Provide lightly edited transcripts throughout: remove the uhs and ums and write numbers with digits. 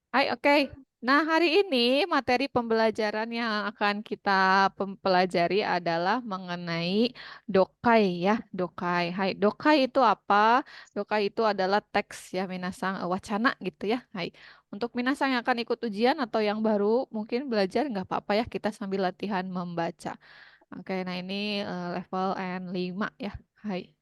Hai, oke. Nah, hari ini materi pembelajaran yang akan kita pelajari adalah mengenai dokai ya, dokai. Hai, dokai itu apa? Dokai itu adalah teks ya, minasang wacana gitu ya. Hai, untuk minasang yang akan ikut ujian atau yang baru mungkin belajar nggak apa-apa ya, kita sambil latihan membaca. Oke, nah ini level N5 ya. Hai.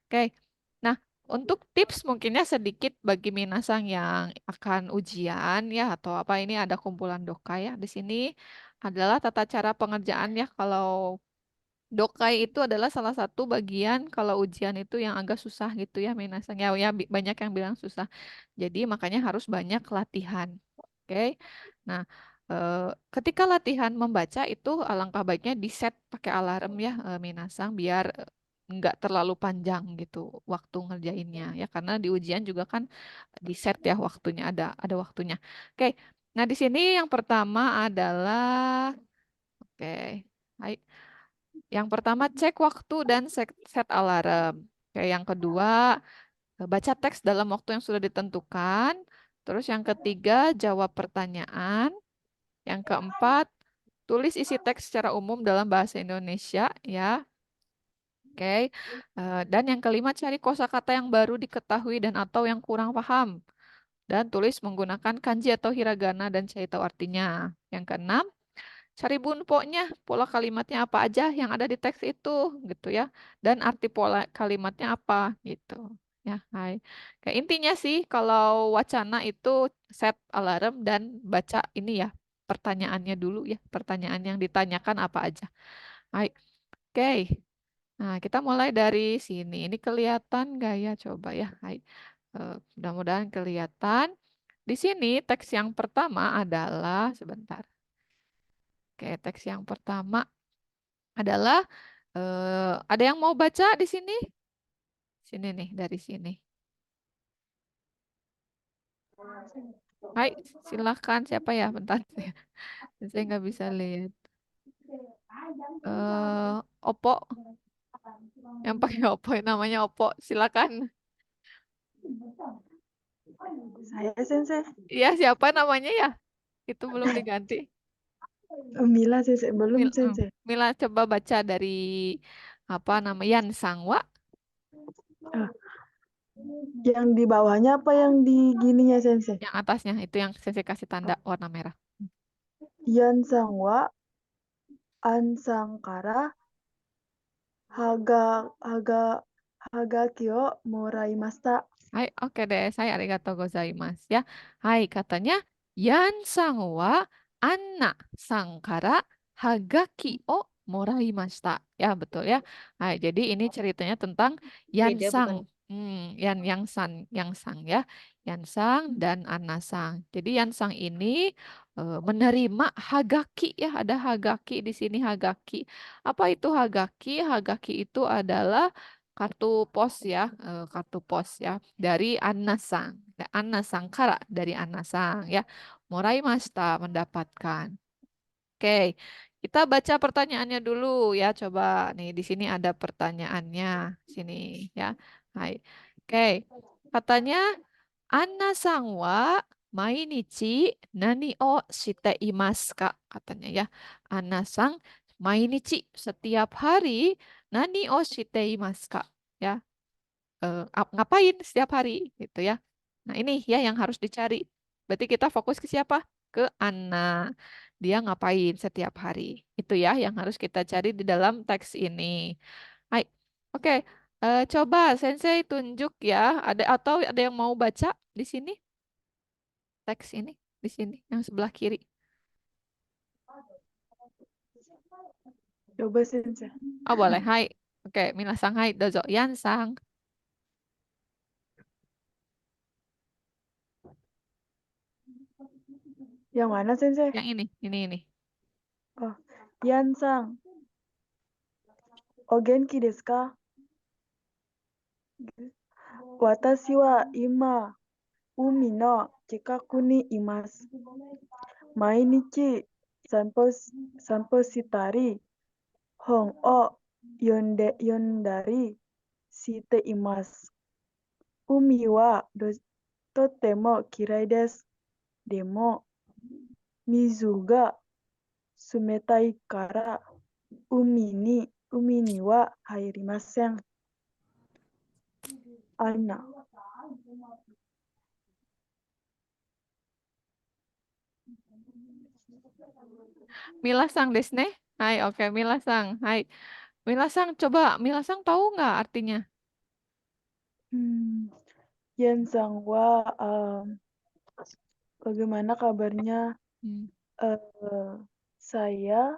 Oke. Nah, untuk tips mungkinnya sedikit bagi minasang yang akan ujian ya atau apa ini ada kumpulan dokai ya. Di sini adalah tata cara pengerjaan ya. Kalau dokai itu adalah salah satu bagian kalau ujian itu yang agak susah gitu ya minasang ya, ya banyak yang bilang susah. Jadi makanya harus banyak latihan. Oke. Nah, eh, ketika latihan membaca itu alangkah baiknya di set pakai alarm ya minasang biar nggak terlalu panjang gitu waktu ngerjainnya ya karena di ujian juga kan di set ya waktunya ada waktunya. Oke. Nah, di sini yang pertama adalah oke. Hai. Yang pertama cek waktu dan set alarm. Oke, yang kedua baca teks dalam waktu yang sudah ditentukan. Terus yang ketiga jawab pertanyaan. Yang keempat tulis isi teks secara umum dalam bahasa Indonesia ya. Oke. Dan yang kelima cari kosakata yang baru diketahui dan atau yang kurang paham. Dan tulis menggunakan kanji atau hiragana dan cari tahu artinya. Yang keenam cari bunponya, pola kalimatnya apa aja yang ada di teks itu, gitu ya. Dan arti pola kalimatnya apa, gitu. Ya, hai. Kayak intinya sih, kalau wacana itu set alarm dan baca ini ya, pertanyaannya dulu ya, pertanyaan yang ditanyakan apa aja. Hai. Oke. Nah, kita mulai dari sini. Ini kelihatan nggak ya? Coba ya. Hai. Mudah-mudahan kelihatan. Di sini teks yang pertama adalah sebentar. Oke, teks yang pertama adalah ada yang mau baca di sini? Sini nih, dari sini. Hai, silakan siapa ya? Bentar, saya nggak bisa lihat. Oppo, yang pakai Oppo, namanya Oppo. Silakan. Saya Sensei. Iya, siapa namanya ya? Itu belum diganti. Mila Sensei. Belum Sensei. Mila coba baca dari apa nama Yan Sangwa. Ah, yang di bawahnya apa yang di gininya Sensei? Yang atasnya itu yang saya kasih tanda warna merah. Yan Sangwa, An Sangkara, Haga, Haga, Haga Kyo, Moraimasta. Hai, oke deh, saya arigato gozaimasu ya. Hai, katanya Yan sang wa Anna Sangkara Hagaki o moraimashita. Ya, betul ya. Hai, jadi ini ceritanya tentang Yan Beda Sang. bukan? Yang Sang ya. Yan Sang dan Anna Sang. Jadi Yan Sang ini menerima Hagaki ya, ada Hagaki di sini Hagaki. Apa itu Hagaki? Hagaki itu adalah kartu pos ya, kartu pos ya dari Anasang, Anasangkara dari Anasang ya. Morai Masta mendapatkan. Oke, kita baca pertanyaannya dulu ya. Coba nih di sini ada pertanyaannya sini ya. Hai. Oke, katanya Anasang wa mainichi nani o shite imasu ka? Katanya ya. Anasang mainichi setiap hari nani o shite imasu ka? Ya, ngapain setiap hari gitu ya. Nah, ini ya yang harus dicari. Berarti kita fokus ke siapa? Ke Anna. Dia ngapain setiap hari? Itu ya yang harus kita cari di dalam teks ini. Hai. Oke, coba Sensei tunjuk ya. Ada atau ada yang mau baca di sini teks ini di sini yang sebelah kiri. Coba Sensei. Oh, boleh. Hai. Oke, minasang hai dozo yansang. Yang mana Sensei? Yang ini. Oh, Yan-sang. O genki desu ka? Watashi wa ima umi no chikaku ni imasu. Mainichi sanpo shitari, hon o yondari shite imasu. Umi wa totemo kirai desu. Demo水が冷たいから海には入りません。Anna. Milasang desu ne. Hai, oke, Milasang. Hai. Milasang, coba Milasang tahu nggak artinya? Yensang wa bagaimana kabarnya? Hmm. Eh, saya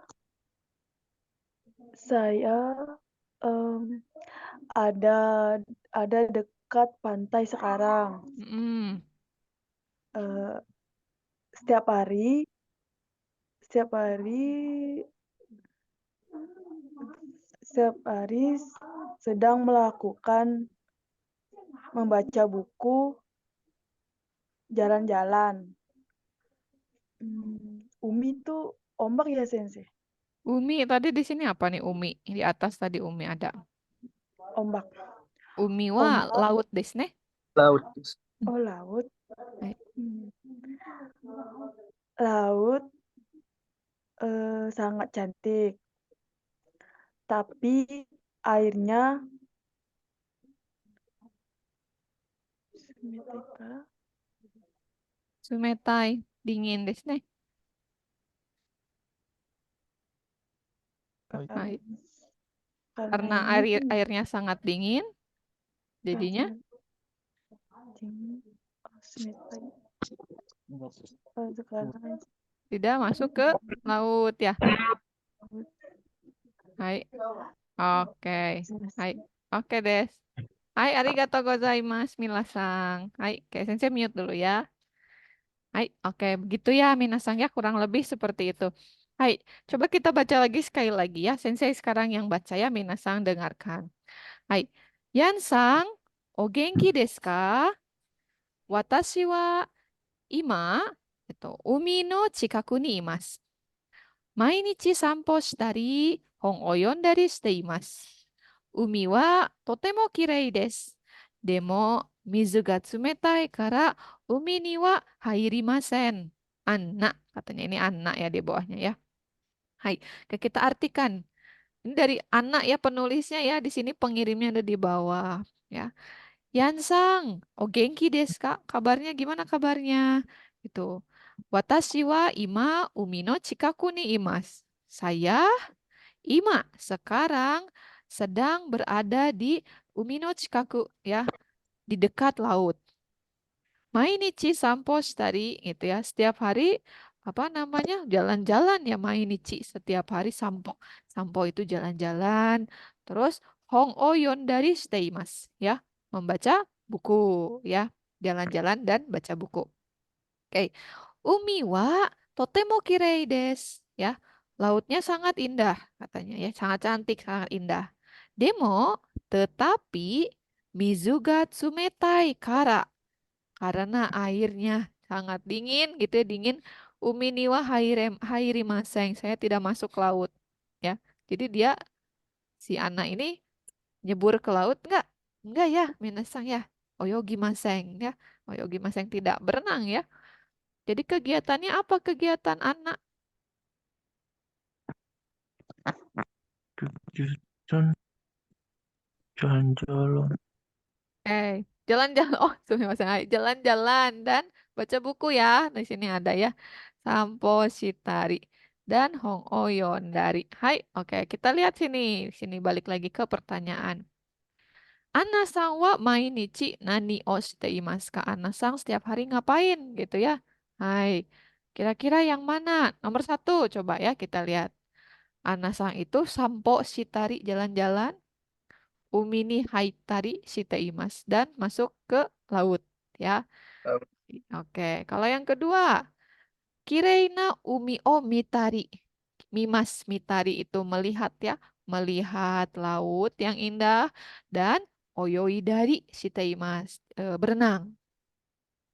ada dekat pantai sekarang. Mm. Eh, setiap hari sedang melakukan membaca buku, jalan-jalan. Umi itu ombak ya, Sensei? Umi, tadi di sini apa nih Umi? Di atas tadi Umi ada. Ombak. Umi wa Ombak. laut desu ne. Laut. Oh, laut. Hai. Laut sangat cantik. Tapi airnya Sumetai, dingin desu ne. Hai. Karena ini airnya sangat dingin, jadinya sekarang tidak masuk ke laut ya. Hai. Oke. Hai. Oke, Des. Hai, arigatou gozaimasu, Minasang. Hai, oke, Sensei mute dulu ya. Hai, oke, begitu ya, Minasang ya, kurang lebih seperti itu. Hai, coba kita baca lagi sekali lagi ya. Sensei sekarang yang baca ya, Minasang dengarkan. Hai, Yansang, o genki desu ka? Watashi wa ima, umi no chikaku ni imasu. Mainichi sanpo shitari, hon o yondari shite imasu. Umi wa totemo kirei desu. Demo, mizu ga tsumetai kara umi ni wa hairimasen. Anna, katanya ini anak ya di bawahnya ya. Hai, kita artikan. Ini dari anak ya penulisnya ya, di sini pengirimnya ada di bawah ya. Yansang, o genki desu ka? Kabarnya gimana kabarnya? Itu. Watashi wa ima umi no chikaku ni imasu. Saya ima sekarang sedang berada di umi no chikaku ya, di dekat laut. Mainichi sampo shitari gitu ya. Setiap hari apa namanya? Jalan-jalan ya mainichi setiap hari sampo. Sampo itu jalan-jalan. Terus hong o yondari shiteimasu ya. Membaca buku ya. Jalan-jalan dan baca buku. Oke. Umi wa totemo kirei desu ya. Lautnya sangat indah katanya ya. Sangat cantik, sangat indah. Demo tetapi mizuga tsumetai kara karena airnya sangat dingin gitu ya, dingin. Umi niwa hairi maseng, saya tidak masuk ke laut ya. Jadi dia si anak ini nyebur ke laut enggak ya minasang ya, oyogi maseng ya, oyogi maseng tidak berenang ya. Jadi kegiatannya apa kegiatan anak? Kegiatan jalan-jalan. Jalan-jalan. Oh, jalan-jalan dan baca buku ya. Di sini ada ya. Sampo Shitari dan Hong Oyon dari. Hai, oke, kita lihat sini. Sini balik lagi ke pertanyaan. Ana-san wa mainichi nani o shite imasu ka? Ana-san setiap hari ngapain gitu ya. Hai, kira-kira yang mana? Nomor satu, coba ya kita lihat. Ana-san itu sampo shitari jalan-jalan. Umi ni haitari shite imasu dan masuk ke laut ya. Oke, kalau yang kedua, kireina umi o mitari. Mimas mitari itu melihat ya, melihat laut yang indah dan oyoi dari shite imasu berenang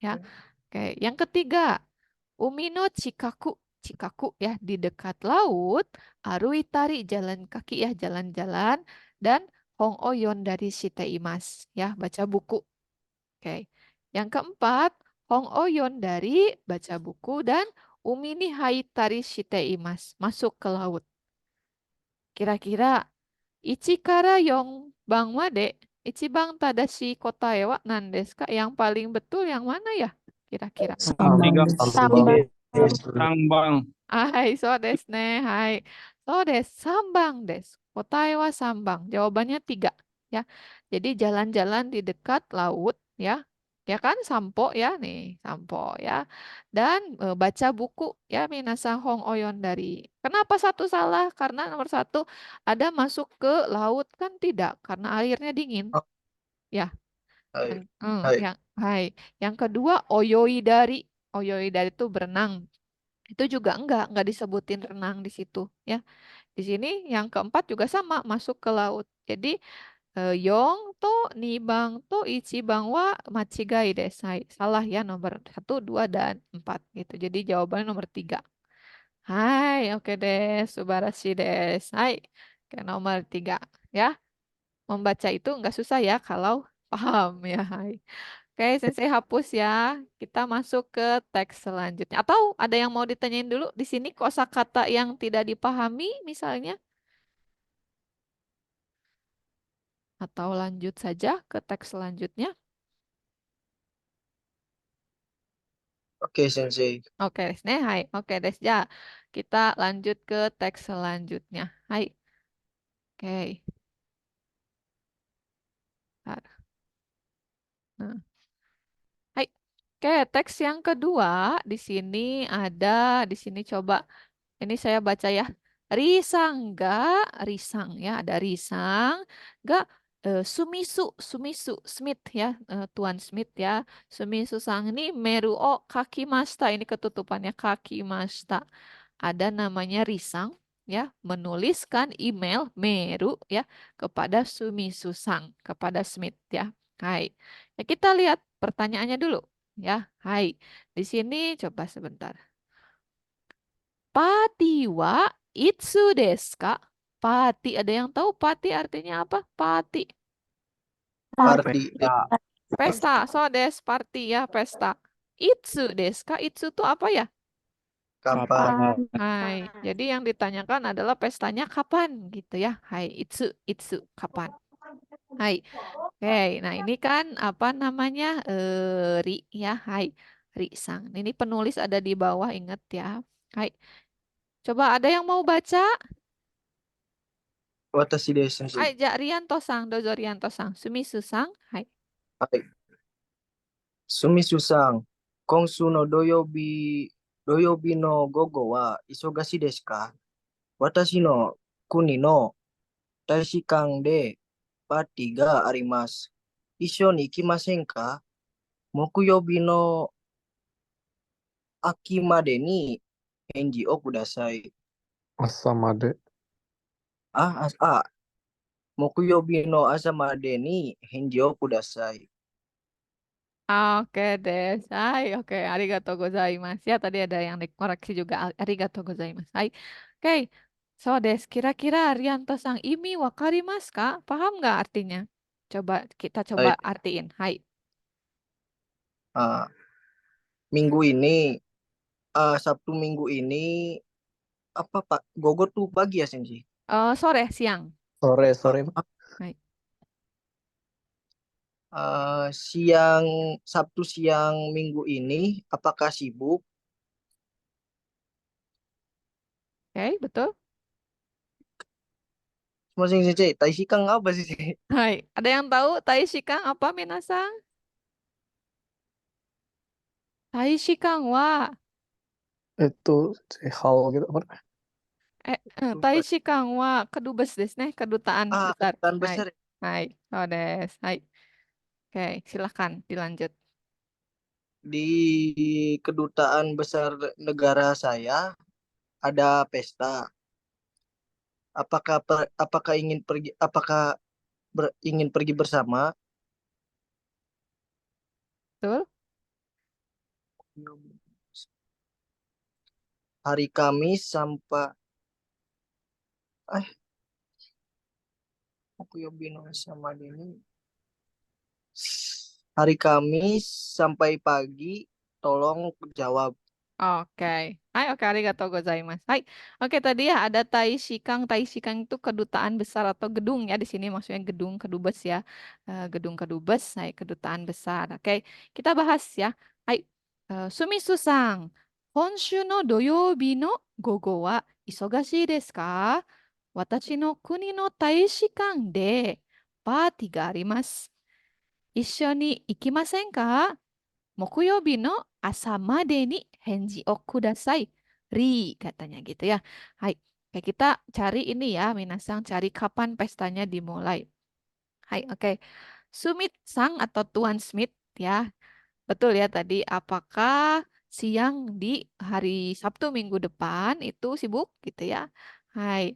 ya. Oke, yang ketiga, umi no chikaku. Chikaku ya di dekat laut, arui tari jalan kaki ya jalan-jalan dan hong oyon dari shite imasu ya baca buku. Oke. Yang keempat, Hong Oyon dari baca buku dan Umi ni haitari shite imas. Masuk ke laut. Kira-kira Ichikara yong bang wade, Ichibang tadashi kotae wa nan desu ka? Yang paling betul yang mana ya? Kira-kira. Sambang Arigato desu. Sambang. Sambang. Hai, so desu ne. Hai. So desu, sambang desu. Kotae wa sambang. Jawabannya 3. Ya. Jadi jalan-jalan di dekat laut. Ya. Ya kan? Sampo ya. Nih, sampo ya. Dan baca buku. Ya, Minasa Hong Oyon dari. Kenapa satu salah? Karena nomor 1 ada masuk ke laut. Kan tidak. Karena airnya dingin. Oh, Ya. hai. Yang, Hai. hai. Yang kedua, oyoi dari. Oyoi dari itu berenang. Itu juga enggak disebutin renang di situ ya. Di sini yang keempat juga sama, masuk ke laut. Jadi Yong to Nibang to Ichibang wa Machigai desai. Salah ya nomor 1, 2, dan 4 gitu. Jadi jawabannya nomor 3. Hai, oke des, subarashi des. Hai, ke nomor 3 ya. Membaca itu enggak susah ya kalau paham ya. Hai. Oke, Sensei hapus ya. Kita masuk ke teks selanjutnya. Atau ada yang mau ditanyain dulu di sini kosakata yang tidak dipahami misalnya? Atau lanjut saja ke teks selanjutnya? Oke, Sensei. Oke, des, ne, hai. Oke, des, ya. Kita lanjut ke teks selanjutnya. Hai. Oke. Bentar. Nah, hai. Oke, teks yang kedua di sini ada di sini coba. Ini saya baca ya. Risang enggak, risang ya, ada risang, enggak Sumisu, Sumisu Smith ya, Tuan Smith ya. Sumisu sang ini meru o kakimashita, ini ketutupannya kakimashita. Ada namanya risang ya, menuliskan email meru ya kepada Sumisu sang, kepada Smith ya. Hai. Ya, kita lihat pertanyaannya dulu ya. Hai. Di sini coba sebentar. Pati wa itsu desu ka? Pati, ada yang tahu pati artinya apa? Pati. Party. Pesta. Pesta, so des, party ya, pesta. Itsu desu ka? Itsu itu apa ya? Kapan? Hai, jadi yang ditanyakan adalah pestanya kapan gitu ya. Hai, itsu, itsu, kapan? Hai, oke. Nah ini kan apa namanya? Ri ya, hai. Ri sang. Ini penulis ada di bawah, inget ya. Hai, coba ada yang mau baca? Watashi desu, Sensei. Hai, Ja Rianto-sang, Dozo Rianto-sang, Sumisu-sang. Hai. Hai. Sumisu-san, Konsu no doyobi no gogo wa isogashi desu ka? Watashi no kuni no daishikan de party ga arimasu. Issho ni ikimasen ka? Mokuyobi no aki made ni henji o kudasai. Asamade. Mokuyobi no asa made ni henji o kudasai. Oke deh, hai. Oke, arigato gozaimasu. Ya, tadi ada yang dikoreksi juga. Arigato gozaimasu. Hai. Oke, so des, kira-kira Rianto-sang ini wakarimasu ka? Paham nggak artinya? Coba kita coba Hai. artiin. Hai. Ah, minggu ini, Sabtu minggu ini, apa Pak? Gogo tuh pagi ya, Senji? Sore, siang. Sore. Hai. Siang, Sabtu siang minggu ini, apakah sibuk? Oke, betul. Masing Senji, Taisi Kang apa sih? Hai. Ada yang tahu Taishikang apa minasang? Taishikang wa Itu hal gitu apa? Lupa. Taishikang wa kedubes desu ne, kedutaan besar. Kedutaan Hai. besar. Hai. Oh des. Hai. Oke, silahkan dilanjut. Di kedutaan besar negara saya ada pesta. Apakah ingin pergi? Ingin pergi bersama? Betul? Hari Kamis sampai aku Yobino sama Denny. Hari Kamis sampai pagi tolong jawab. Oke. Hai, oke, arigatou gozaimasu. Hai. Oke, tadi ya ada Taishikang. Taishikang itu kedutaan besar atau gedung ya di sini maksudnya gedung kedubes ya. Gedung kedubes, hai, kedutaan besar. Oke, kita bahas ya. Hai. Sumisu-san, Honshu no doyoubi no gogo wa isogashii desu ka? Watashi no kuni no taishikan de party ga arimasu. Issho ni ikimasen ka? 木曜日の朝までに返事をください. Katanya gitu ya. Hai. Oke, kita cari ini ya, Minasang cari kapan pestanya dimulai. Hai, oke. Sumit Sang atau Tuan Smith ya. Betul ya tadi. Apakah siang di hari Sabtu minggu depan itu sibuk gitu ya? Hai.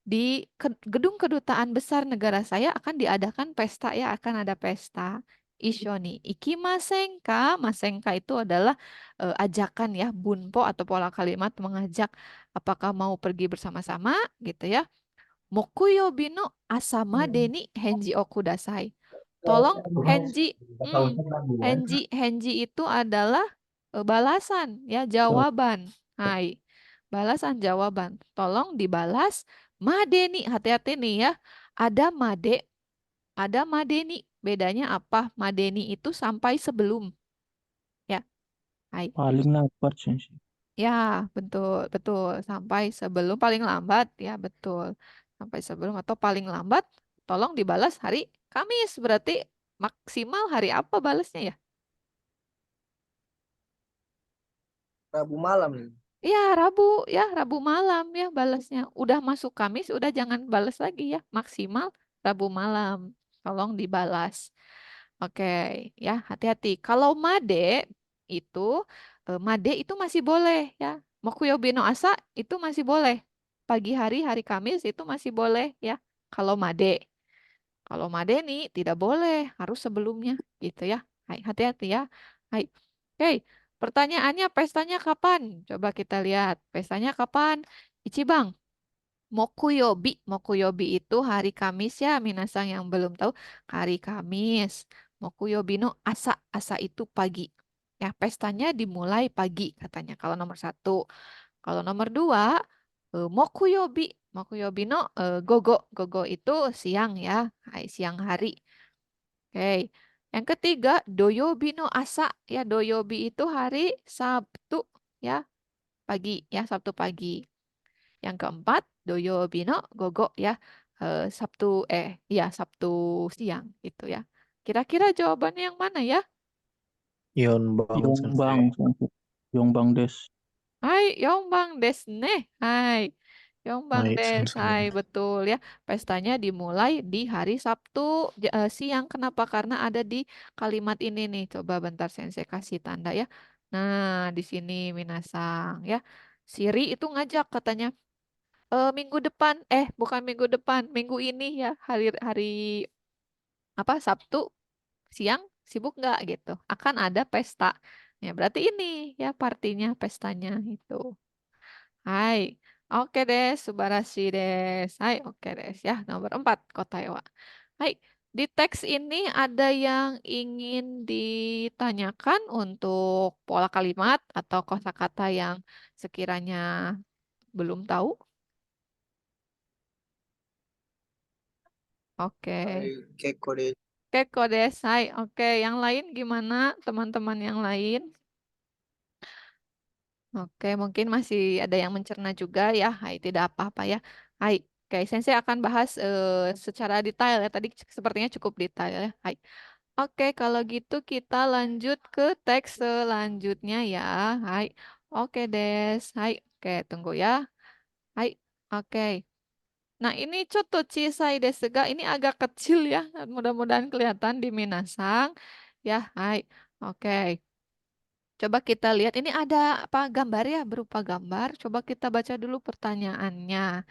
Di gedung kedutaan besar negara saya akan diadakan pesta ya, akan ada pesta. Ishoni ikimasen ka? Masenka itu adalah ajakan ya, bunpo atau pola kalimat mengajak apakah mau pergi bersama-sama gitu ya. Mokuyobi no asama deni henji o kudasai. Tolong henji, henji itu adalah balasan ya, jawaban. Hai, balasan jawaban. Tolong dibalas. Madeni, hati-hati nih ya. Ada made, ada madeni. Bedanya apa? Madeni itu sampai sebelum ya. Hai. Paling lambat sih. Ya, betul, betul. Sampai sebelum paling lambat, ya betul. Sampai sebelum atau paling lambat, tolong dibalas hari Kamis. Berarti maksimal hari apa balasnya ya? Rabu malam nih. Ya, Rabu malam ya balasnya. Udah masuk Kamis, udah jangan balas lagi ya. Maksimal Rabu malam. Tolong dibalas. Oke, ya hati-hati. Kalau itu, Made itu masih boleh ya. Mokuyobi no Asa itu masih boleh. Pagi hari, hari Kamis itu masih boleh ya. Kalau Made. Kalau Made nih tidak boleh, harus sebelumnya gitu ya. Hai, hati-hati ya. Hai. Oke, pertanyaannya pestanya kapan? Coba kita lihat. Pestanya kapan? Ichibang. Mokuyobi. Mokuyobi itu hari Kamis ya, minasang yang belum tahu. Hari Kamis. Mokuyobi no asa. Asa itu pagi. Ya, pestanya dimulai pagi katanya. Kalau nomor satu. Kalau nomor dua, mokuyobi. Mokuyobi no gogo. Gogo itu siang ya. Hai, siang hari. Oke. Yang ketiga, doyobi no asa. Ya, doyobi itu hari Sabtu ya. Pagi ya, Sabtu pagi. Yang keempat, doyobi no gogo ya. Sabtu ya Sabtu siang gitu ya. Kira-kira jawabannya yang mana ya? Yonbang Yongbang, Sensei. Sensei. Yongbang des. Hai, Yongbang desu ne. Hai, Yongbang Hai, desu. Hai, Sensei. betul ya. Pestanya dimulai di hari Sabtu siang. Kenapa? Karena ada di kalimat ini nih. Coba bentar Sensei kasih tanda ya. Nah, di sini Minasang ya. Siri itu ngajak katanya. Minggu depan, bukan minggu depan, minggu ini ya, hari hari apa Sabtu siang sibuk nggak gitu? Akan ada pesta. Ya berarti ini ya partinya, pestanya itu. Hai, oke deh, subarashi des. Hai, oke des ya. Nomor 4, Kotaewa. Hai, di teks ini ada yang ingin ditanyakan untuk pola kalimat atau kosakata yang sekiranya belum tahu? Oke. Keko de. Oke, Kodesai. Oke, yang lain gimana teman-teman yang lain? Oke, mungkin masih ada yang mencerna juga ya. Hai, tidak apa-apa ya. Hai, oke, Sensei akan bahas secara detail ya. Tadi sepertinya cukup detail ya. Hai. Oke, kalau gitu kita lanjut ke teks selanjutnya ya. Hai. Oke, Des. Hai. Oke, tunggu ya. Hai. Oke. Nah, ini contoh Cisai Desega ini agak kecil ya. Mudah-mudahan kelihatan di Minasang. Ya, hai. Oke. Coba kita lihat. Ini ada apa gambar ya, berupa gambar. Coba kita baca dulu pertanyaannya.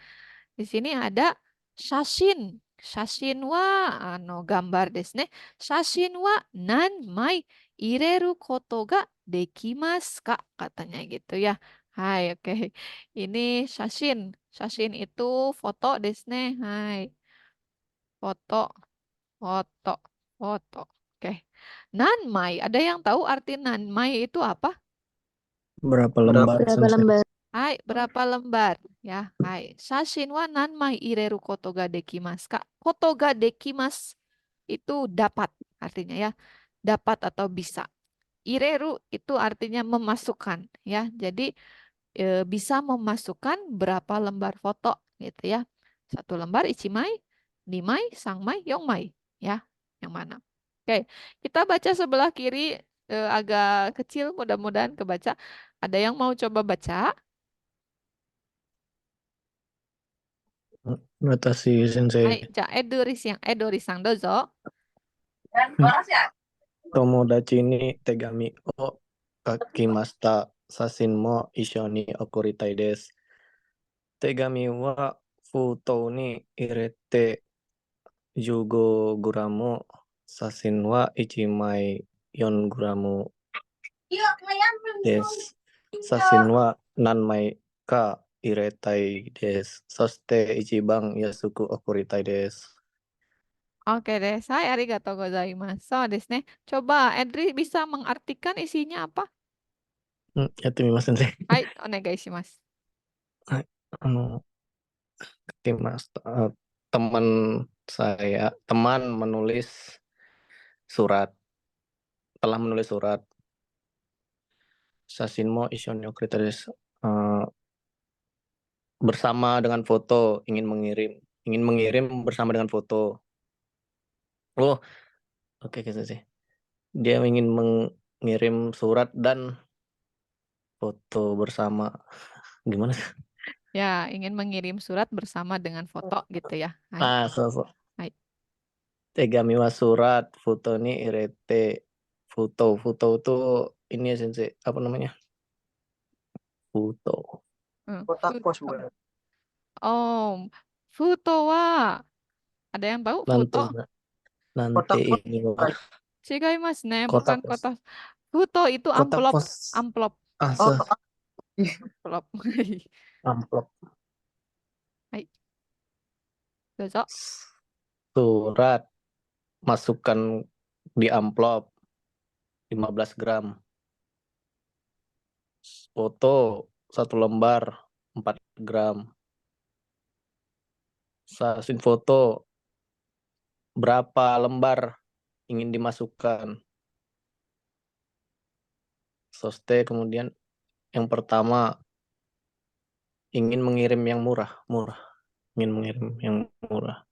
Di sini ada shashin. Shashin wa gambar desu ne. Shashin wa nanmai ireru koto ga dekimasu ka? Katanya gitu ya. Hai, oke. Ini shashin. Shashin itu foto desu ne. Hai. Foto, foto, foto. Oke. Nanmai, ada yang tahu arti nanmai itu apa? Berapa lembar, Berapa Sensei? lembar? Hai, berapa lembar? Ya, hai. Shashin wa nanmai ireru koto ga dekimasu ka? Koto ga dekimasu itu dapat artinya ya. Dapat atau bisa. Ireru itu artinya memasukkan ya. Jadi bisa memasukkan berapa lembar foto gitu ya. Satu lembar ichimai, nimai, sangmai, yongmai ya. Yang mana? Oke, kita baca sebelah kiri agak kecil, mudah-mudahan kebaca. Ada yang mau coba baca? Notasi Sensei. Hai, ja, Edorisang dozo. Tomodachi ni tegami o kakimashita. Sasin mo isho ni okuritai desu. Tegami wa futo ni irete 15 guramu. Sasin wa 1枚4グラムです。写真は何枚か入れたいです。そして一番安く送りたいです。 Oke deh, saya arigatou gozaimasu. So, desu ne. Coba Edri bisa mengartikan isinya apa? やってみますね。 Hai, onegai shimasu. 書きました。teman menulis surat, telah menulis surat. Sasin mo isho ni okurita desu. Bersama dengan foto, ingin mengirim bersama dengan foto. Oh, oke sih. Dia ingin mengirim surat dan foto bersama. Gimana? Ya, ingin mengirim surat bersama dengan foto gitu ya. Hai.そう。 Hai. Tegami wa surat, foto ni irete. Foto itu ini ya Sensei, apa namanya? Foto. Kotak pos Futo. bukan? Oh, futo wa. Ada yang tahu Nanti futo? nanti Kotak pos. ini Wak. Shigaimasu ne, bukan Kotak pos. kotak. Futo itu Kotak amplop. pos. Amplop. Oh, Amplop. Amplop. Hai. Dozo. Surat masukkan di amplop 15 gram. Foto 1 lembar 4 gram. Sasin foto berapa lembar ingin dimasukkan. Soste kemudian yang pertama ingin mengirim yang murah. Ingin mengirim yang murah.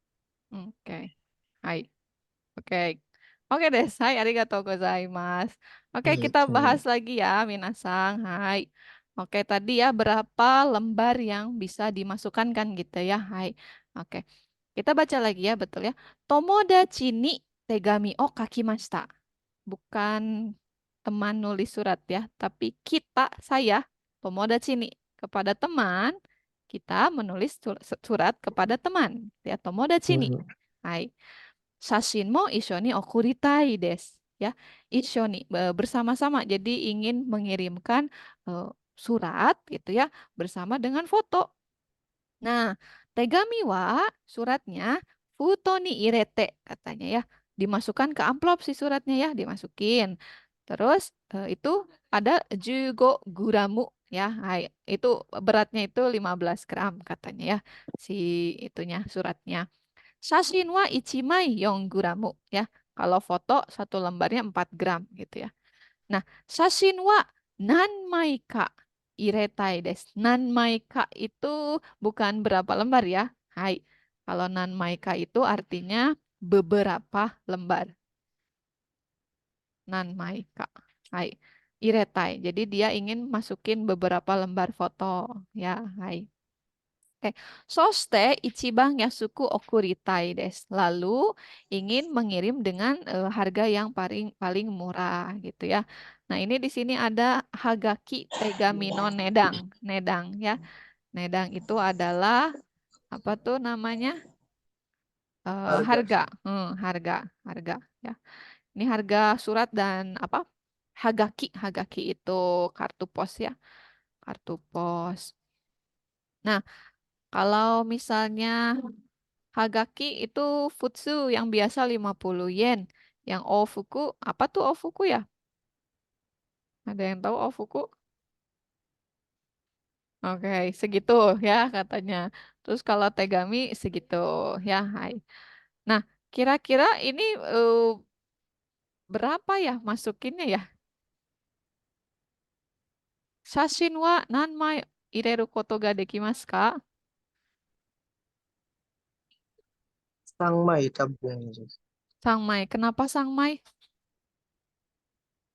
Oke. Hai. Oke. Oke deh, saya arigatou gozaimasu. Oke, kita bahas lagi ya, minasang. Hai. Oke, tadi ya berapa lembar yang bisa dimasukkan kan gitu ya. Hai. Oke. Kita baca lagi ya, betul ya. Tomodachi ni tegami o kakimashita. Bukan teman nulis surat ya, tapi saya, tomodachi ni, kepada teman, kita menulis surat kepada teman. Ya, tomodachi ni. Hai. Shashin mo isho ni okuritai desu. Ya, isho ni bersama-sama. Jadi ingin mengirimkan surat gitu ya bersama dengan foto. Nah, tegami wa suratnya futo ni irete katanya ya. Dimasukkan ke amplop si suratnya ya, dimasukin. Terus itu ada jugo guramu ya. Hai, itu beratnya itu 15 gram katanya ya. Si itunya suratnya. Shashin wa ichimai 4 guramu ya. Kalau foto satu lembarnya 4 gram gitu ya. Nah, shashin wa nanmai ka iretai desu. Nanmai ka itu bukan berapa lembar ya. Hai. Kalau nanmai ka itu artinya beberapa lembar. Nanmai ka. Hai. Iretai. Jadi dia ingin masukin beberapa lembar foto ya. Hai. Oke, soste ichiban yasuku okuritai desu. Lalu ingin mengirim dengan harga yang paling paling murah gitu ya. Nah, ini di sini ada hagaki tegami no nedang. Nedang ya. Nedang itu adalah apa tuh namanya? Harga. Harga ya. Ini harga surat dan apa? Hagaki itu kartu pos ya. Kartu pos. Nah, kalau misalnya Hagaki itu futsu yang biasa 50 yen. Yang ofuku, apa tuh ofuku ya? Ada yang tahu ofuku? Oke, segitu ya katanya. Terus kalau tegami segitu ya. Hai. Nah, kira-kira ini berapa ya masukinnya ya? Shashin wa nanmai ireru koto ga dekimasu ka? Sangmai tabungnya, Sensei. Sangmai. Kenapa sangmai?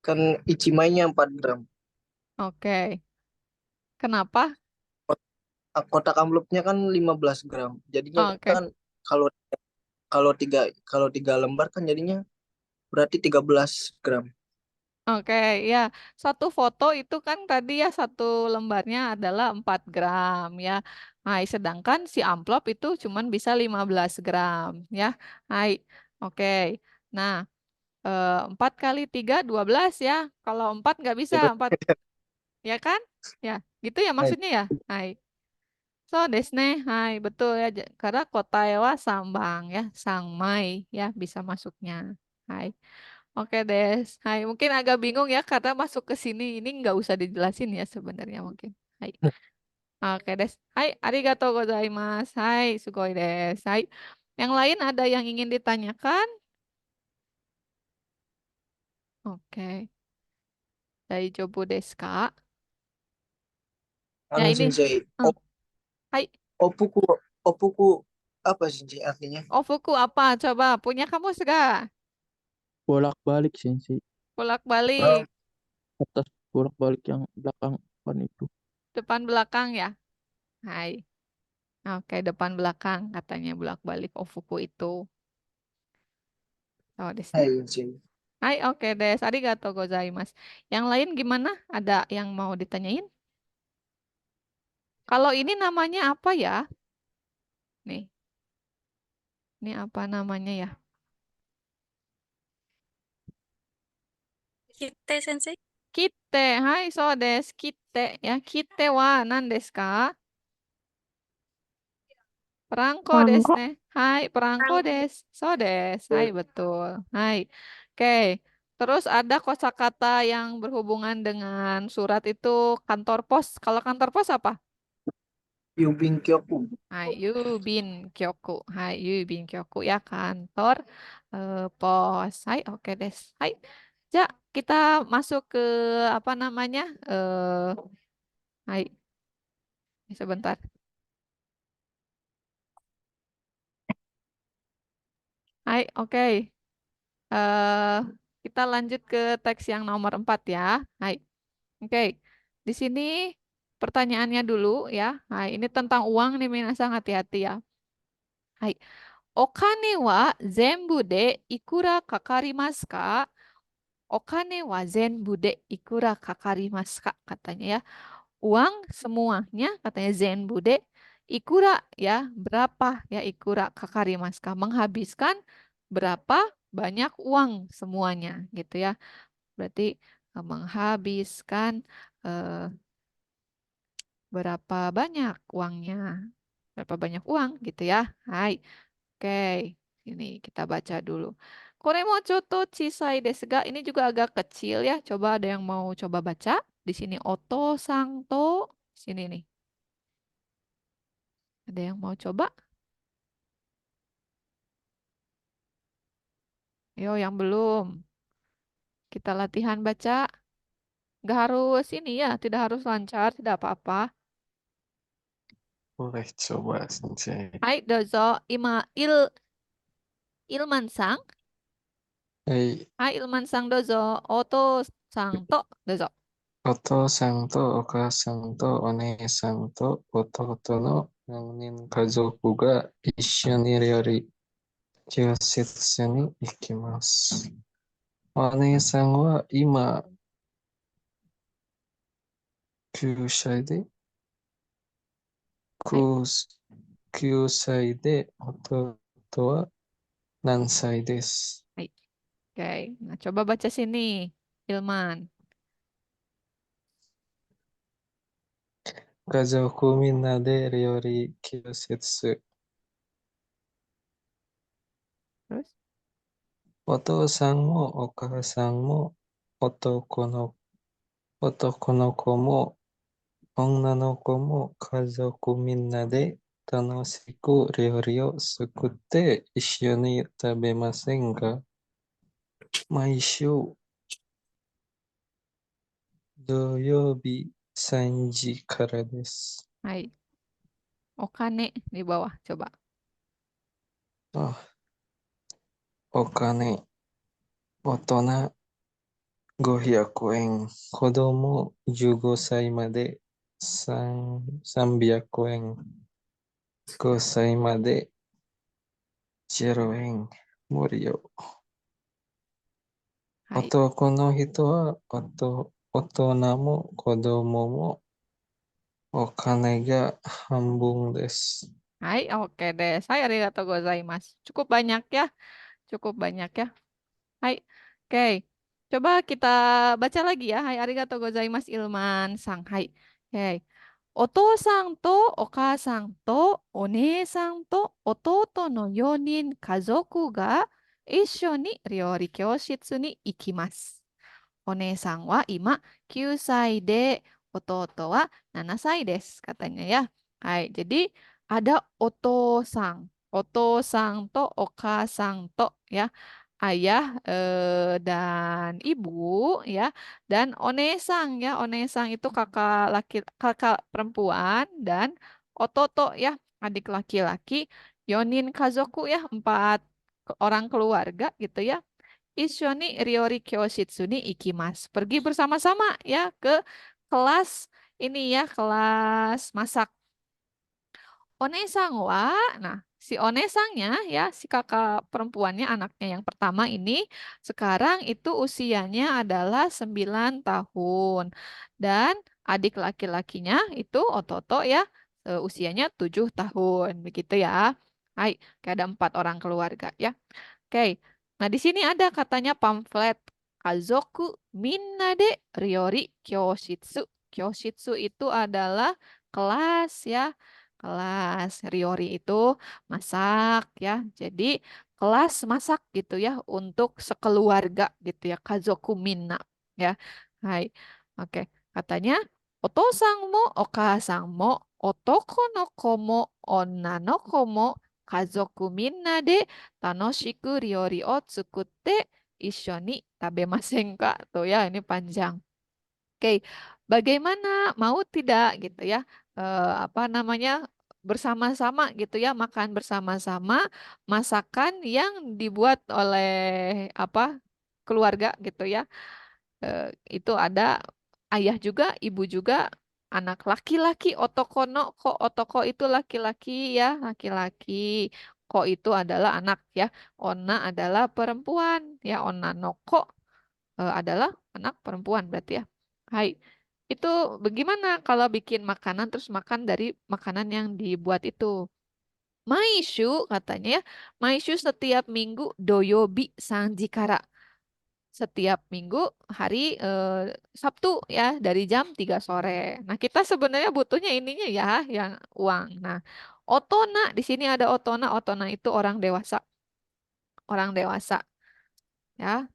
Kan Ichimainya 4 gram. Oke. Kenapa? Kotak amplopnya kan 15 gram. Jadinya Oke. kan kalau kalau tiga kalau 3 lembar kan jadinya berarti 13 gram. Oke, ya. Satu foto itu kan tadi ya satu lembarnya adalah 4 gram ya. Nah, sedangkan si amplop itu cuman bisa 15 gram ya. Hai. Oke. Nah, 4 kali 3, 12 ya. Kalau 4 nggak bisa, Terus 4 ya kan? Ya, gitu ya maksudnya ya. Hai. So, desne. Hai, betul ya. Karena kota wa sambang ya. Sangmai ya bisa masuknya. Hai. Oke, Des. Hai, mungkin agak bingung ya karena masuk ke sini ini nggak usah dijelasin ya sebenarnya mungkin. Hai. Oke, Des. Hai, arigatou gozaimasu. Hai, sugoi des. Hai. Yang lain ada yang ingin ditanyakan? Oke. Daijoubu desu ka? Ya anu ini. Sensei, Hmm. Hai. opuku opuku apa Sensei artinya? Ofuku apa? Coba punya kamu gak? Bolak-balik Sensei. Bolak-balik. Atas bolak-balik yang belakang depan itu. Depan belakang ya? Hai. Oke, depan belakang katanya bolak-balik ofuku itu. Oh, desu ne. Hai Sensei. Hai, oke des. Arigatou gozaimasu. Yang lain gimana? Ada yang mau ditanyain? Kalau ini namanya apa ya? Nih, ini apa namanya ya? Kite sensei. Kite. Hai, so des. Kite ya. Kite wa nan desu ka? Perangko desu Mangkok. ne. Hai, perangko des. So des. Hai, betul. Hai. Oke. Terus ada kosakata yang berhubungan dengan surat itu kantor pos. Kalau kantor pos apa? Yubin Kyoku. Hai, Yubin Kyoku. Hai, Yubin Kyoku ya kantor pos. Hai, oke des. Hai. Ja, kita masuk ke apa namanya? Hai, sebentar. Hai, oke. Eh, kita lanjut ke teks yang nomor 4 ya. Hai. Oke. Di sini pertanyaannya dulu ya. Hai, ini tentang uang nih minasang hati-hati ya. Hai. Okane wa zenbu de ikura kakarimasu ka? Okane wa zenbu de ikura kakarimasu ka? Katanya ya. Uang semuanya katanya zenbu de ikura ya. Berapa ya ikura kakarimasu ka? Menghabiskan berapa banyak uang semuanya gitu ya. Berarti menghabiskan eh, berapa banyak uangnya. Berapa banyak uang gitu ya. Hai. Oke, ini kita baca dulu. Kore mo choto chisai desu ga. Ini juga agak kecil ya. Coba ada yang mau coba baca. Di sini oto sangto. Sini nih. Ada yang mau coba? Yo, yang belum. Kita latihan baca. Nggak harus ini ya. Tidak harus lancar. Tidak apa-apa. Boleh coba Sensei. Hai, dozo. Ilman sang. Hai, Hai, Ilman sang dozo. Oto sang to dozo. Oto sang to Oka sang to One sang to Ototo no 4人家族が一緒に料理教室に行きます。お姉さんは今9歳で、Hai. 9歳で、弟は何歳です。 Hai. Oke, nah coba baca sini, Ilman. 家族みんなで料理教室。 Terus? お父さんもお母さんも男の子も女の子も家族みんなで楽しく料理を作って一緒に食べませんか？毎週土曜日3時からです。Hai. Okane di bawah, coba. あ、お金、大人500円、子供15歳まで300円、5歳まで0円、無料。Hai.男の人は大人も子供もお金が半分です。Hai, oke deh. Saya arigatou gozaimasu. Cukup banyak ya. Cukup banyak ya. Hai. Oke. Coba kita baca lagi ya. Hai, arigatou gozaimasu Ilman Sang. Hai. Oke. お父さんとお母さんとお姉さんと弟の4人家族が一緒に料理教室に行きます。お姉さんは今9歳で、弟は7歳です、katanya ya. Hai, jadi ada otosang. Otosang to, okasang to ya. Ayah dan ibu ya. Dan onesang ya. Onesang itu kakak perempuan dan ototo ya, adik laki-laki. Yonin kazoku ya, 4 orang keluarga gitu ya. Ishoni Ryori Kyoshitsu ni ikimasu. Pergi bersama-sama ya ke kelas ini ya, kelas masak. Onesang wa, nah si onesangnya ya, si kakak perempuannya anaknya yang pertama ini sekarang itu usianya adalah 9 tahun. Dan adik laki-lakinya itu Ototo ya, usianya 7 tahun. Begitu ya. Hai, kayak ada 4 orang keluarga ya. Oke. Nah, di sini ada katanya pamflet Kazoku Minna de Ryori Kyoshitsu. Kyoshitsu itu adalah kelas ya. Kelas Ryori itu masak ya. Jadi kelas masak gitu ya untuk sekeluarga gitu ya. Kazoku Minna ya. Hai. Oke. Katanya Otosang mo, okasang mo, otoko no ko mo, onna no ko mo, kazoku minna de tanoshiku ryori o tsukutte ishoni tabemasen ka? Tuh ya, ini panjang. Oke, bagaimana mau tidak gitu ya? Apa namanya? Bersama-sama gitu ya, makan bersama-sama masakan yang dibuat oleh apa? Keluarga gitu ya. Itu ada ayah juga, ibu juga, anak laki-laki, otokono, kok otoko itu laki-laki ya, laki-laki. Kok itu adalah anak ya, ona adalah perempuan ya, ona noko adalah anak perempuan berarti ya. Hai, itu bagaimana kalau bikin makanan terus makan dari makanan yang dibuat itu? Maishu katanya ya, Maishu setiap minggu doyobi sanjikara setiap minggu hari Sabtu ya dari jam 3 sore. Nah, kita sebenarnya butuhnya ininya ya yang uang. Nah, otona di sini ada otona. Otona itu orang dewasa. Orang dewasa ya.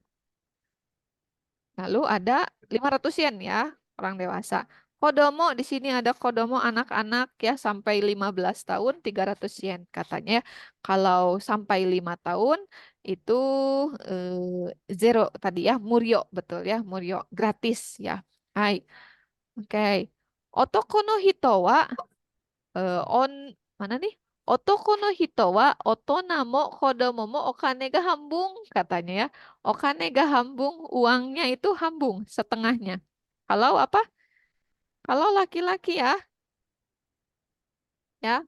Lalu ada 500 yen ya, orang dewasa. Kodomo di sini ada kodomo anak-anak ya sampai 15 tahun 300 yen katanya. Kalau sampai 5 tahun itu zero tadi ya, muryo betul ya, muryo gratis ya. Hai. Oke. Otoko no hito wa on mana nih? Otoko no hito wa otona mo kodomo mo okane ga hambung katanya ya. Okane ga hambung, uangnya itu hambung setengahnya. Kalau apa? Kalau laki-laki ya, ya.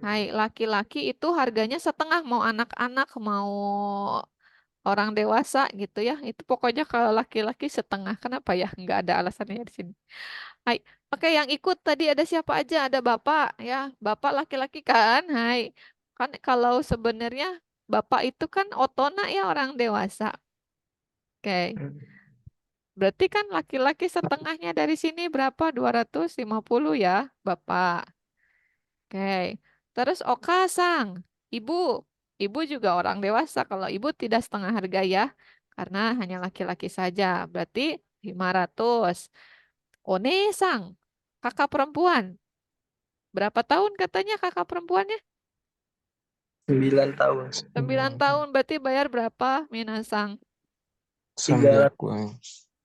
Hai, laki-laki itu harganya setengah mau anak-anak mau orang dewasa gitu ya. Itu pokoknya kalau laki-laki setengah. Kenapa ya? Nggak ada alasannya di sini. Hai, oke yang ikut tadi ada siapa aja? Ada bapak ya, bapak laki-laki kan? Hai, kan kalau sebenarnya bapak itu kan otona ya orang dewasa. Oke, berarti kan laki-laki setengahnya dari sini berapa? 250 ya, bapak. Oke, terus Oka-sang, ibu. ibu juga orang dewasa. Kalau ibu tidak setengah harga ya, karena hanya laki-laki saja. Berarti 500. Onesang, kakak perempuan. Berapa tahun katanya kakak perempuannya? 9 tahun. 9 tahun, berarti bayar berapa, Minasang? 300.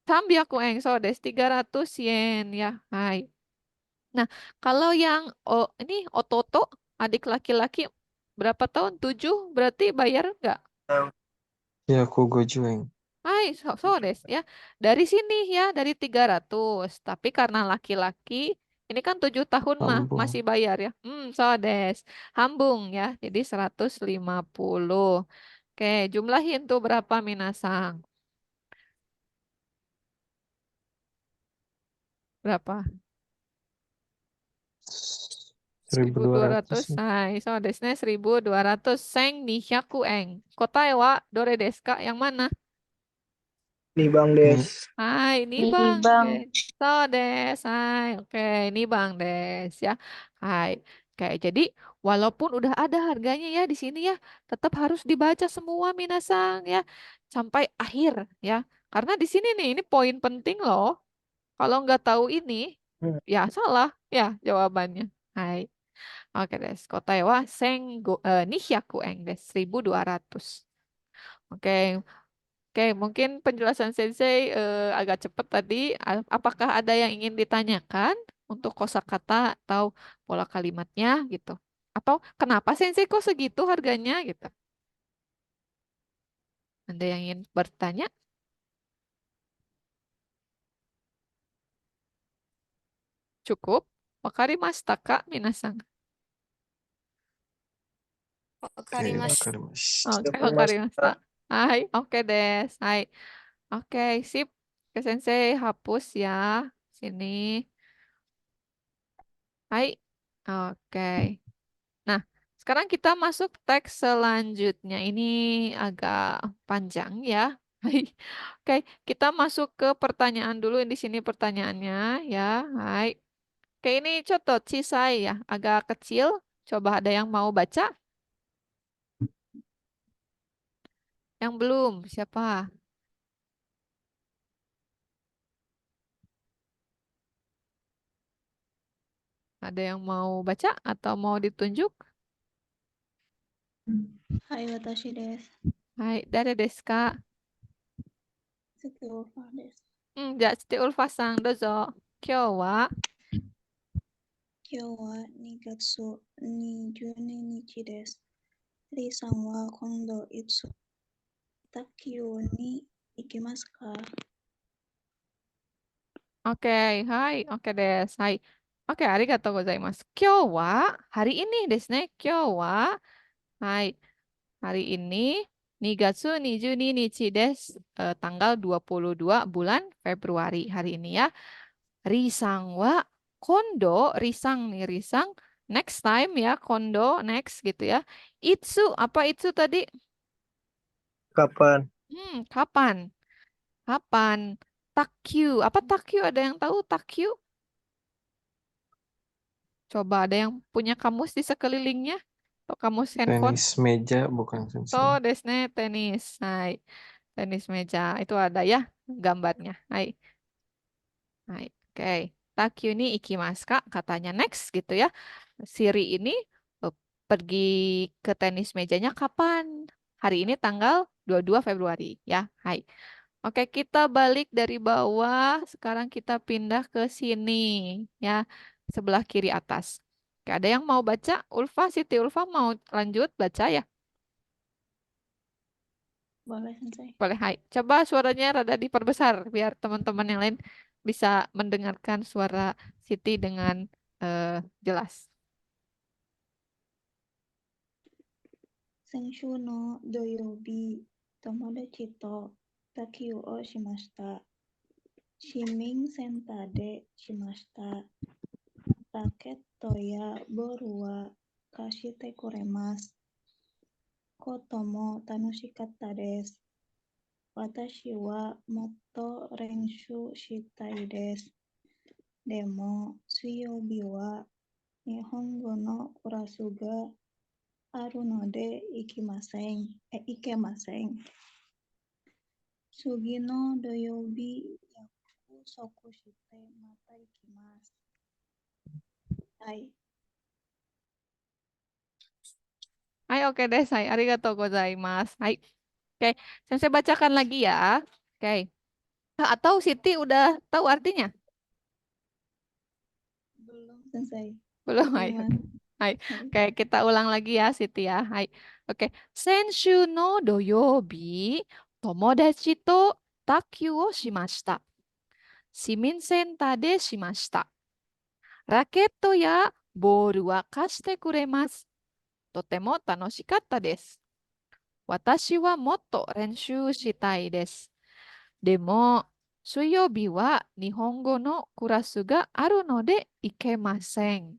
Sambil aku so des 300 yen ya. Hai. Nah, kalau yang ini Ototo, adik laki-laki berapa tahun? 7, berarti bayar enggak? Ya, Kogojueng. Hai, so des ya. Dari sini ya, dari 300. Tapi karena laki-laki, ini kan 7 tahun mah Sambung. masih bayar ya. So des. Hambung ya. Jadi 150. Oke, jumlahin tuh berapa Minasang? Berapa? 1.200 1.200. Hai, so desne 1.200. Seng ni eng. Kotae wa dore desu ka? Yang mana? Nih Bang Des. Hai, ini Ini Bang Bang. Des. So des. Hai, oke, ini Bang Des ya. Hai. Oke, jadi walaupun udah ada harganya ya di sini ya, tetap harus dibaca semua Minasang ya sampai akhir ya. Karena di sini nih, ini poin penting loh. Kalau nggak tahu ini, ya salah ya jawabannya. Hai. Oke des. Kotae wa eng des. 1.200. Oke. Oke, mungkin penjelasan Sensei agak cepat tadi. Apakah ada yang ingin ditanyakan untuk kosakata atau pola kalimatnya gitu? Atau kenapa Sensei kok segitu harganya gitu? Ada yang ingin bertanya? Cukup? Wakarimashita ka, minasang? Wakarimashita. Oke, Oke, Mas. wakarimashita. Hai, oke des. Hai. Oke, sip. Oke, Sensei hapus ya. Sini. Hai. Oke. Nah, sekarang kita masuk teks selanjutnya. Ini agak panjang ya. Hai. Oke, kita masuk ke pertanyaan dulu. Di sini pertanyaannya ya. Hai. Oke, ini contoh cisai ya, agak kecil. Coba ada yang mau baca? Yang belum? Siapa? Ada yang mau baca atau mau ditunjuk? Hai, watashi desu. Hai, dari desu ka? Suki Ulfa desu. Ja, Siti Ulfa-san, dozo. Kyou wa? Kyou wa 2月20日です。リーさんは今度いつ卓球に行きますか？ Oke, hai, oke des, hai. Oke, arigatou gozaimasu. Kyou wa, hari ini desu ne. Kyou wa, hai, hari ini 2月22日です. Tanggal 22 bulan Februari hari ini ya. Risang wa kondo, risang nih, risang next time ya, kondo next gitu ya. Itsu, apa itsu tadi? Kapan? Kapan? Kapan? Takyu, apa takyu? Ada yang tahu takyu? Coba ada yang punya kamus di sekelilingnya? Atau kamus handphone? Tenis meja bukan So, Sensei. desne tenis. Hai. Tenis meja. Itu ada ya gambarnya. Hai. Hai. Oke. Takyu ni ikimasu ka? Katanya next gitu ya. Siri ini eh, pergi ke tenis mejanya kapan? Hari ini tanggal 22 Februari ya. Hai. Oke, kita balik dari bawah. Sekarang kita pindah ke sini ya. Sebelah kiri atas. Oke, ada yang mau baca? Ulfa, Siti Ulfa mau lanjut baca ya? Boleh, Sensei. Boleh, hai. Coba suaranya rada diperbesar biar teman-teman yang lain bisa mendengarkan suara Siti dengan jelas. 先週の土曜日、友達と卓球をしました。市民センターでしました。ラケットやボールは貸してくれます。コートも楽しかったです。私はもっと練習したいです。でも、水曜日は日本語のクラスが aru no de ikemasen. Sugi no doyobi yakusoku shite mata ikimasu. Hai. Hai, oke deh, saya arigatou gozaimasu. Hai. Oke, saya bacakan lagi ya. Oke. Atau Siti udah tahu artinya? Belum selesai. Belum, hai. Bagaimana? Hai. Hai. Oke, kita ulang lagi ya, Siti ya. Hai. Oke. Senshu no doyobi, tomodachi to takyu o shimashita. Shiminsen de shimashita. Raketo ya boru wa kashite kuremasu. Totemo tanoshikatta desu. Watashi wa motto renshu shitai desu. Demo, 水曜日は日本語のクラスがあるので行けません。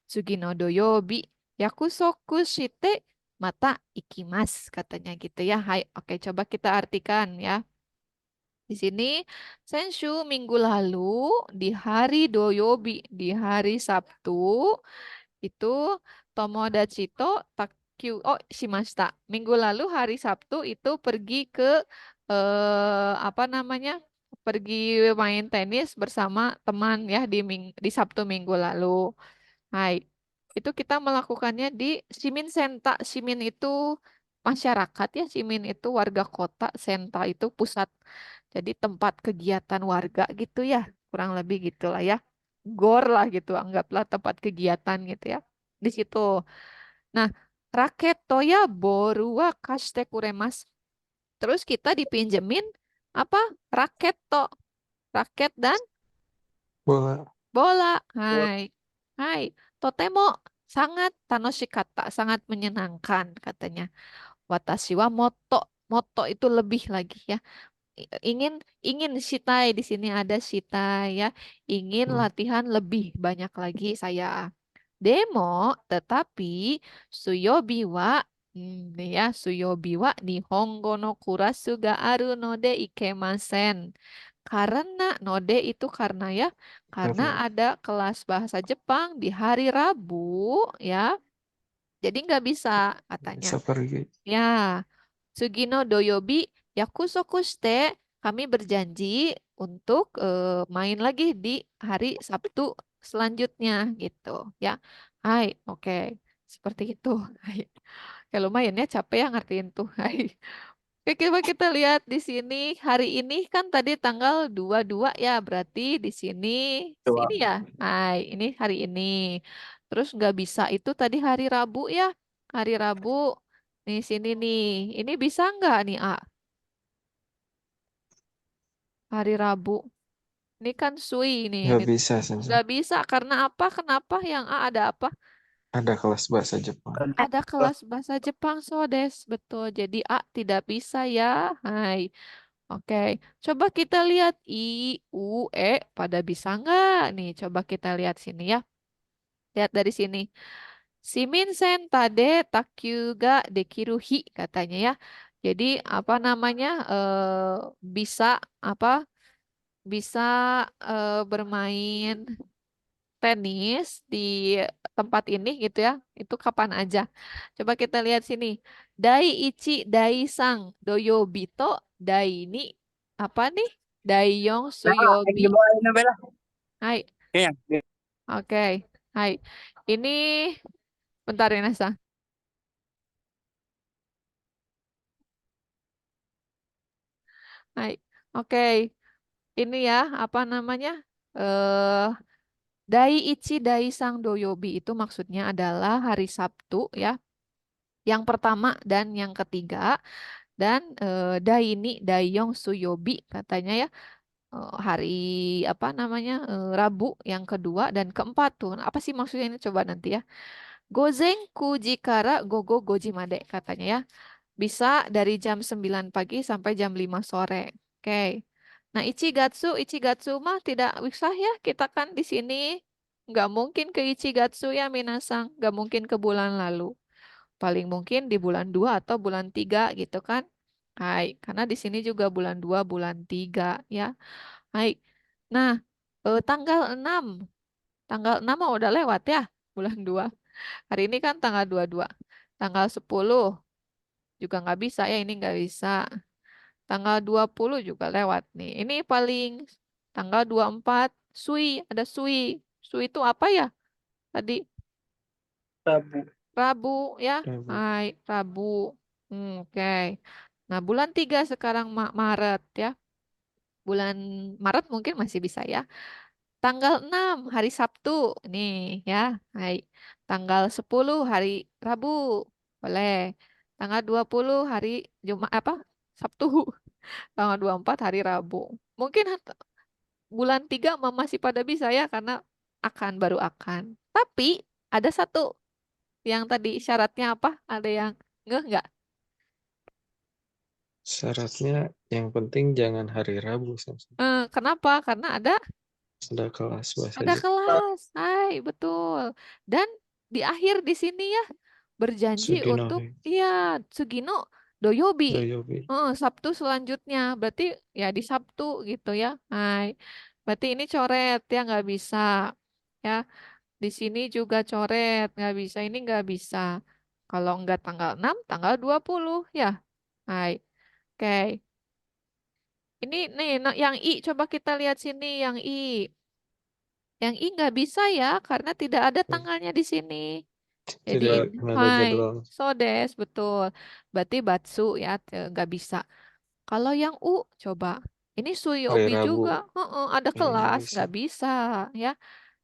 次の土曜日、約束してまた行きます。Katanya gitu ya. Hai, oke coba kita artikan ya. Di sini, Senshu minggu lalu di hari Doyobi, di hari Sabtu, itu Tomodachi to Takyu shimashita. Minggu lalu hari Sabtu itu pergi ke apa namanya? Pergi main tenis bersama teman ya di Sabtu minggu lalu. Hai. Itu kita melakukannya di Shimin Senta. Shimin itu masyarakat ya, Shimin itu warga kota, Senta itu pusat. Jadi tempat kegiatan warga gitu ya, kurang lebih gitulah ya. Gor lah gitu, anggaplah tempat kegiatan gitu ya. Di situ. Nah, raket toya boru wa kashite kuremasu. Terus kita dipinjemin apa? Raket to. Raket dan Bola. bola. Hai. Hai. Totemo sangat tanoshikatta, sangat menyenangkan katanya. Watashi wa moto. Moto itu lebih lagi ya. Ingin ingin shitai di sini ada shitai ya. Ingin latihan lebih banyak lagi saya. Demo, tetapi suyobi wa nih ya, suyobi wa nihongo no kurasu ga aru node ikemasen. Karena node itu karena ya, karena Karena ada kelas bahasa Jepang di hari Rabu ya. Jadi nggak bisa katanya. bisa pergi. Ya, Sugino Doyobi yakusoku shite, kami berjanji untuk main lagi di hari Sabtu selanjutnya gitu ya. Hai, oke. Seperti itu. Hai. Ya lumayan ya capek ya ngertiin tuh. Hai. Oke, coba kita lihat di sini hari ini kan tadi tanggal 22 ya, berarti di sini Dua. sini ya. Hai, ini hari ini. Terus nggak bisa itu tadi hari Rabu ya. Hari Rabu nih sini nih. Ini bisa nggak nih A? Hari Rabu. Ini kan Sui nih. Nggak Ini bisa, Sensei. nggak bisa karena apa? Kenapa yang A ada apa? Ada kelas bahasa Jepang. Ada kelas bahasa Jepang Sodes. Betul. Jadi A tidak bisa ya. Hai. Oke, coba kita lihat I, U, E pada bisa nggak? Nih, coba kita lihat sini ya. Lihat dari sini. Shiminsen tade takyuga dekiru hi katanya ya. Jadi apa namanya bisa apa bisa bermain tenis di tempat ini gitu ya. Itu kapan aja? Coba kita lihat sini. Dai ichi, dai sang, doyobito, dai ni apa nih? Daiyong suyobi. Hai. Oke. Hai. Ini bentar ya Nasa. Hai. Oke. Ini ya apa namanya? Eh Dai ichi dai sang doyobi itu maksudnya adalah hari Sabtu ya. Yang pertama dan yang ketiga. Dan Daini, Daiyong Suyobi katanya ya hari apa namanya Rabu yang kedua dan keempat tuh. Nah, apa sih maksudnya ini coba nanti ya. Gozen kuji kara gogo goji made katanya ya. Bisa dari jam 9 pagi sampai jam 5 sore. Oke. Nah, Ichigatsu mah tidak bisa ya. Kita kan di sini nggak mungkin ke Ichigatsu ya Minasang. Nggak mungkin ke bulan lalu. Paling mungkin di bulan 2 atau bulan 3 gitu kan. Hai, karena di sini juga bulan 2, bulan 3 ya. Hai. Nah, tanggal 6. Tanggal 6 mah udah lewat ya, bulan 2. Hari ini kan tanggal 22. Tanggal 10 juga nggak bisa ya, ini nggak bisa. Tanggal 20 juga lewat nih. Ini paling tanggal 24 Sui, ada Sui. Sui itu apa ya? Tadi Rabu. Rabu ya. Rabu. Hai, Rabu. Oke. Nah, bulan 3 sekarang Maret ya. Bulan Maret mungkin masih bisa ya. Tanggal 6 hari Sabtu. Nih ya. Hai. Tanggal 10 hari Rabu. Boleh. Tanggal 20 hari Jumat apa? Sabtu. Tanggal 24 hari Rabu. Mungkin bulan 3 masih pada bisa ya karena baru akan. Tapi ada satu yang tadi syaratnya apa? Ada yang nggak? Syaratnya yang penting jangan hari Rabu, Samson. Kenapa? Karena ada Kelas bahasa ada Jepang. kelas. Hai, betul. Dan di akhir di sini ya berjanji Sugino untuk iya Sugino Doyobi. Doyobi. Sabtu selanjutnya. Berarti ya di Sabtu gitu ya. Hai. Berarti ini coret ya nggak bisa. Ya, di sini juga coret nggak bisa. Ini nggak bisa. Kalau nggak tanggal 6 tanggal 20 ya. Hai. Oke. Ini nih yang I coba kita lihat sini yang I. Yang I nggak bisa ya karena tidak ada tanggalnya di sini. Jadi Tidak ini ada hai jadwal. sodes betul. Berarti batsu ya nggak bisa. Kalau yang U coba. Ini Hari suyobi Rabu. juga. Ada Ini nggak kelas bisa. nggak bisa ya.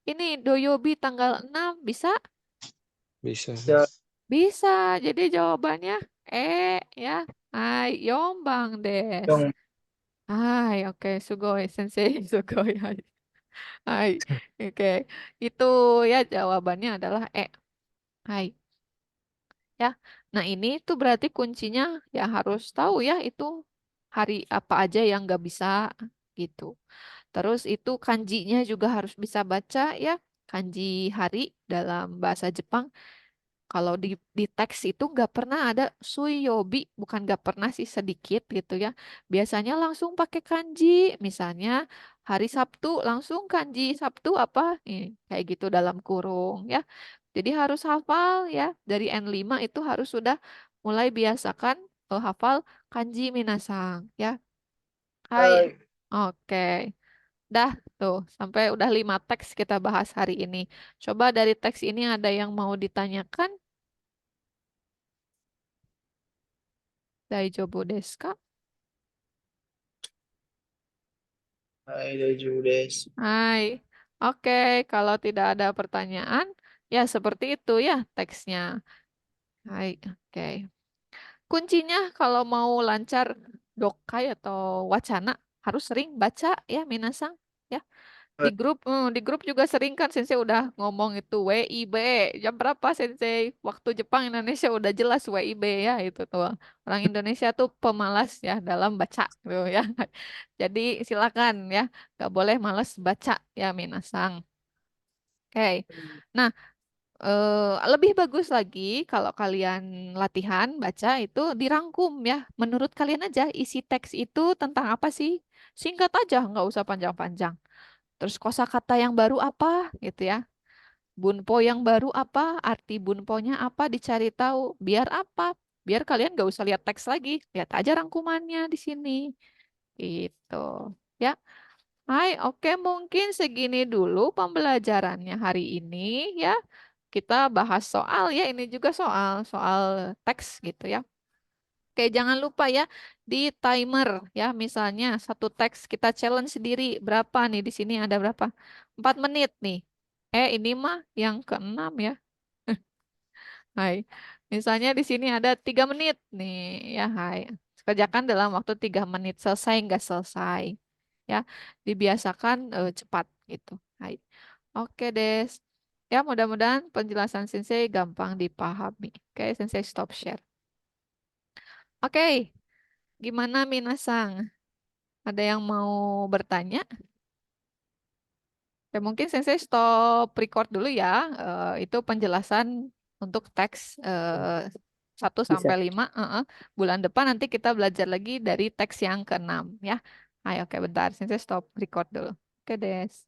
Ini doyobi tanggal 6 bisa? Bisa. Ya, Bisa. Jadi jawabannya ya. Hai yombang des. yang Hai oke sugoi sensei sugoi hai. Hai. Oke. Itu ya jawabannya adalah Hai. Ya. Nah, ini tuh berarti kuncinya ya harus tahu ya itu hari apa aja yang nggak bisa gitu. Terus itu kanjinya juga harus bisa baca ya. Kanji hari dalam bahasa Jepang. Kalau di teks itu nggak pernah ada suiyobi, bukan nggak pernah sih sedikit gitu ya. Biasanya langsung pakai kanji, misalnya hari Sabtu langsung kanji Sabtu apa? Kayak gitu dalam kurung ya. Jadi harus hafal ya. Dari N5 itu harus sudah mulai biasakan hafal kanji minasang ya. Hai. Oke. Dah tuh sampai udah 5 teks kita bahas hari ini. Coba dari teks ini ada yang mau ditanyakan? Daijoubu desu ka? Hai, Doju des. Hai. Oke, kalau tidak ada pertanyaan, ya seperti itu ya teksnya. Hai, oke. Kuncinya kalau mau lancar dokai atau wacana harus sering baca ya minasang ya. Di grup juga sering kan Sensei udah ngomong itu WIB. Jam berapa Sensei? Waktu Jepang Indonesia udah jelas WIB ya itu tuh. Orang Indonesia tuh pemalas ya dalam baca gitu ya. Jadi silakan ya, nggak boleh malas baca ya minasang. Oke. Nah, lebih bagus lagi kalau kalian latihan baca itu dirangkum ya. Menurut kalian aja isi teks itu tentang apa sih? Singkat aja, nggak usah panjang-panjang. Terus kosakata yang baru apa gitu ya. Bunpo yang baru apa, arti bunponya apa dicari tahu. Biar apa? Biar kalian nggak usah lihat teks lagi. Lihat aja rangkumannya di sini. Gitu. Ya. Hai, oke mungkin segini dulu pembelajarannya hari ini ya. Kita bahas soal ya, ini juga soal teks gitu ya. Oke, jangan lupa ya di timer ya, misalnya satu teks kita challenge sendiri berapa nih di sini ada berapa? 4 menit nih. Ini mah yang keenam ya. Hai. Misalnya di sini ada 3 menit nih ya, hai. Kerjakan dalam waktu 3 menit selesai nggak selesai ya. Dibiasakan cepat gitu. Hai. Oke, Des. Ya, mudah-mudahan penjelasan Sensei gampang dipahami. Oke, Sensei stop share. Oke, gimana Minasang? Ada yang mau bertanya? Ya, mungkin Sensei stop record dulu ya. Itu penjelasan untuk teks 1 Bisa. sampai 5. Bulan depan nanti kita belajar lagi dari teks yang ke-6 ya. Ayo, oke bentar. Sensei stop record dulu. Oke, Des.